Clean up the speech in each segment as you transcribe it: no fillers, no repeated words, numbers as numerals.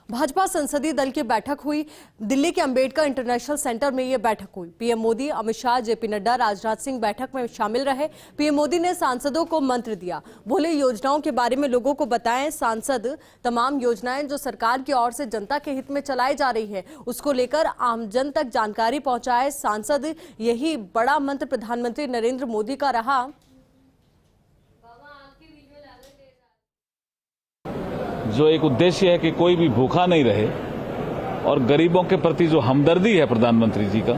भाजपा संसदीय दल की बैठक हुई। दिल्ली के अंबेडकर इंटरनेशनल सेंटर में यह बैठक हुई। पीएम मोदी, अमित शाह, जेपी नड्डा, राजनाथ सिंह बैठक में शामिल रहे। पीएम मोदी ने सांसदों को मंत्र दिया, बोले योजनाओं के बारे में लोगों को बताएं। सांसद तमाम योजनाएं जो सरकार की ओर से जनता के हित में चलाई जा रही है उसको लेकर आमजन तक जानकारी पहुंचाए सांसद। यही बड़ा मंत्र प्रधानमंत्री नरेंद्र मोदी का रहा। जो एक उद्देश्य है कि कोई भी भूखा नहीं रहे और गरीबों के प्रति जो हमदर्दी है प्रधानमंत्री जी का,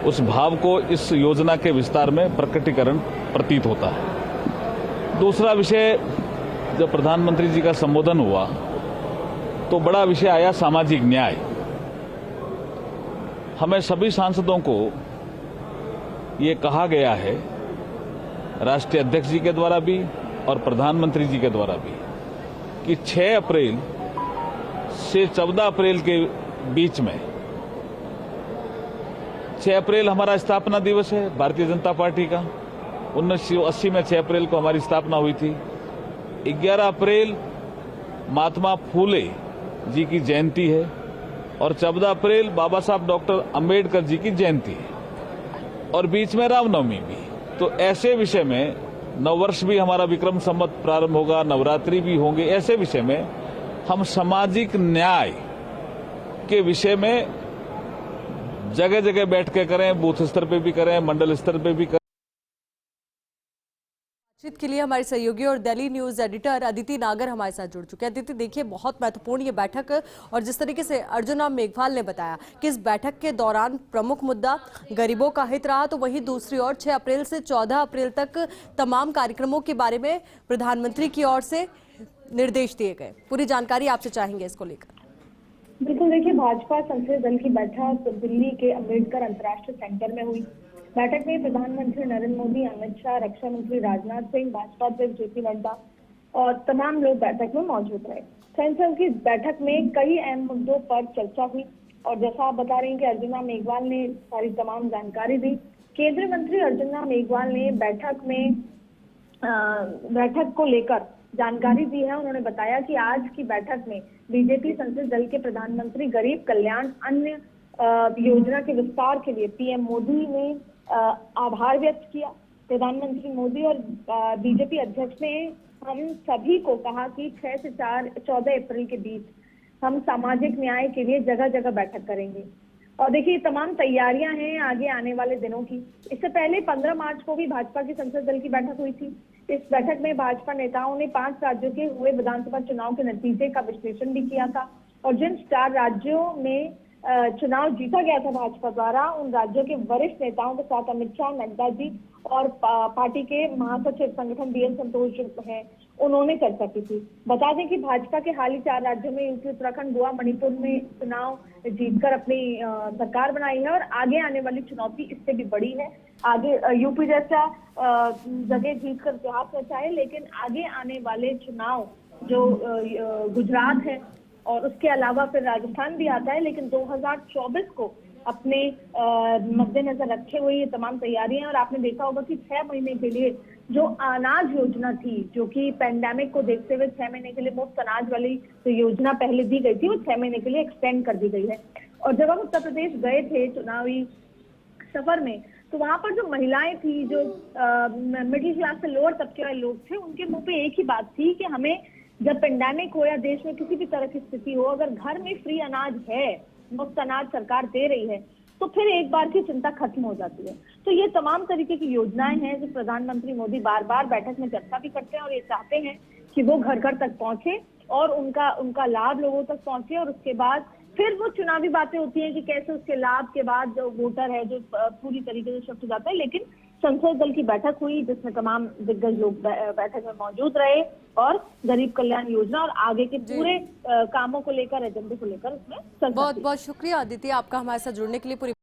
उस भाव को इस योजना के विस्तार में प्रकटीकरण प्रतीत होता है। दूसरा विषय, जब प्रधानमंत्री जी का संबोधन हुआ तो बड़ा विषय आया सामाजिक न्याय। हमें सभी सांसदों को ये कहा गया है, राष्ट्रीय अध्यक्ष जी के द्वारा भी और प्रधानमंत्री जी के द्वारा भी, कि 6 अप्रैल से 14 अप्रैल के बीच में, 6 अप्रैल हमारा स्थापना दिवस है भारतीय जनता पार्टी का, 1980 में 6 अप्रैल को हमारी स्थापना हुई थी। 11 अप्रैल महात्मा फूले जी की जयंती है और 14 अप्रैल बाबा साहब डॉक्टर अंबेडकर जी की जयंती है और बीच में रामनवमी भी। तो ऐसे विषय में नववर्ष भी हमारा विक्रम संवत प्रारंभ होगा, नवरात्रि भी होंगे। ऐसे विषय में हम सामाजिक न्याय के विषय में जगह जगह बैठ के करें, बूथ स्तर पे भी करें, मंडल स्तर पे भी करें। बातचीत के लिए हमारे सहयोगी और दिल्ली न्यूज एडिटर अदिति नागर हमारे साथ जुड़ चुके हैं। अदिति, देखिए बहुत महत्वपूर्ण ये बैठक, और जिस तरीके से अर्जुना मेघवाल ने बताया कि इस बैठक के दौरान प्रमुख मुद्दा गरीबों का हित रहा, तो वहीं दूसरी ओर 6 अप्रैल से 14 अप्रैल तक तमाम कार्यक्रमों के बारे में प्रधानमंत्री की ओर से निर्देश दिए गए। पूरी जानकारी आपसे चाहेंगे इसको लेकर। बिल्कुल, देखिए भाजपा संसदीय दल की बैठक दिल्ली के अंबेडकर अंतर्राष्ट्रीय सेंटर में हुई। बैठक में प्रधानमंत्री नरेंद्र मोदी, अमित शाह, रक्षा मंत्री राजनाथ सिंह, भाजपा अध्यक्ष जेपी नड्डा और तमाम लोग बैठक में मौजूद रहे। संसद की बैठक में कई अहम मुद्दों पर चर्चा हुई और जैसा आप बता रहे हैं कि अर्जुना मेघवाल ने सारी तमाम जानकारी दी। केंद्रीय मंत्री अर्जुना मेघवाल ने बैठक को लेकर जानकारी दी है। उन्होंने बताया कि आज की बैठक में बीजेपी संसदीय दल के प्रधानमंत्री गरीब कल्याण अन्य योजना के विस्तार के लिए पीएम मोदी ने आभार व्यक्त किया। प्रधानमंत्री मोदी और बीजेपी अध्यक्ष ने हम सभी को कहा कि 6 से 14 अप्रैल के बीच हम सामाजिक न्याय के लिए जगह जगह बैठक करेंगे। और देखिए तमाम तैयारियां हैं आगे आने वाले दिनों की। इससे पहले 15 मार्च को भी भाजपा की संसद दल की बैठक हुई थी। इस बैठक में भाजपा नेताओं ने 5 राज्यों के हुए विधानसभा चुनाव के नतीजे का विश्लेषण भी किया था और जिन 4 राज्यों में चुनाव जीता गया था भाजपा द्वारा, उन राज्यों के वरिष्ठ नेताओं के साथ अमित शाह, नड्डा जी और पार्टी के महासचिव संगठन बीएल संतोष जो हैं, उन्होंने चर्चा की थी। बता दें कि भाजपा के हाल ही 4 राज्यों में यूपी, उत्तराखंड, गोवा, मणिपुर में चुनाव जीतकर अपनी सरकार बनाई है और आगे आने वाली चुनौती इससे भी बड़ी है। आगे यूपी जैसा जगह जीतकर इतिहास रचा है, लेकिन आगे आने वाले चुनाव जो गुजरात है और उसके अलावा फिर राजस्थान भी आता है, लेकिन 2024 को अपने मद्देनजर रखे हुए ये तमाम तैयारियां। और आपने देखा होगा कि 6 महीने के लिए जो अनाज योजना थी, जो कि पैंडेमिक को देखते हुए 6 महीने के लिए मुफ्त अनाज वाली जो योजना पहले दी गई थी, वो 6 महीने के लिए एक्सटेंड कर दी गई है। और जब हम उत्तर प्रदेश गए थे चुनावी सफर में, तो वहां पर जो महिलाएं थी, जो मिडिल क्लास से लोअर तबके वाले लोग थे, उनके मुंह पे एक ही बात थी कि हमें जब पेंडेमिक हो या देश में किसी भी तरह की स्थिति हो, अगर घर में फ्री अनाज है, मुफ्त अनाज सरकार दे रही है, तो फिर एक बार की चिंता खत्म हो जाती है। तो ये तमाम तरीके की योजनाएं हैं जो प्रधानमंत्री मोदी बार बार बैठक में चर्चा भी करते हैं और ये चाहते हैं कि वो घर घर तक पहुंचे और उनका लाभ लोगों तक पहुंचे। और उसके बाद फिर वो चुनावी बातें होती हैं कि कैसे उसके लाभ के बाद जो वोटर है जो पूरी तरीके से शिफ्ट हो जाता है। लेकिन संसद दल की बैठक हुई जिसमें तमाम दिग्गज लोग बैठक में मौजूद रहे और गरीब कल्याण योजना और आगे के पूरे कामों को लेकर, एजेंडे को लेकर उसमें बहुत बहुत शुक्रिया अदिति आपका हमारे साथ जुड़ने के लिए। पूरी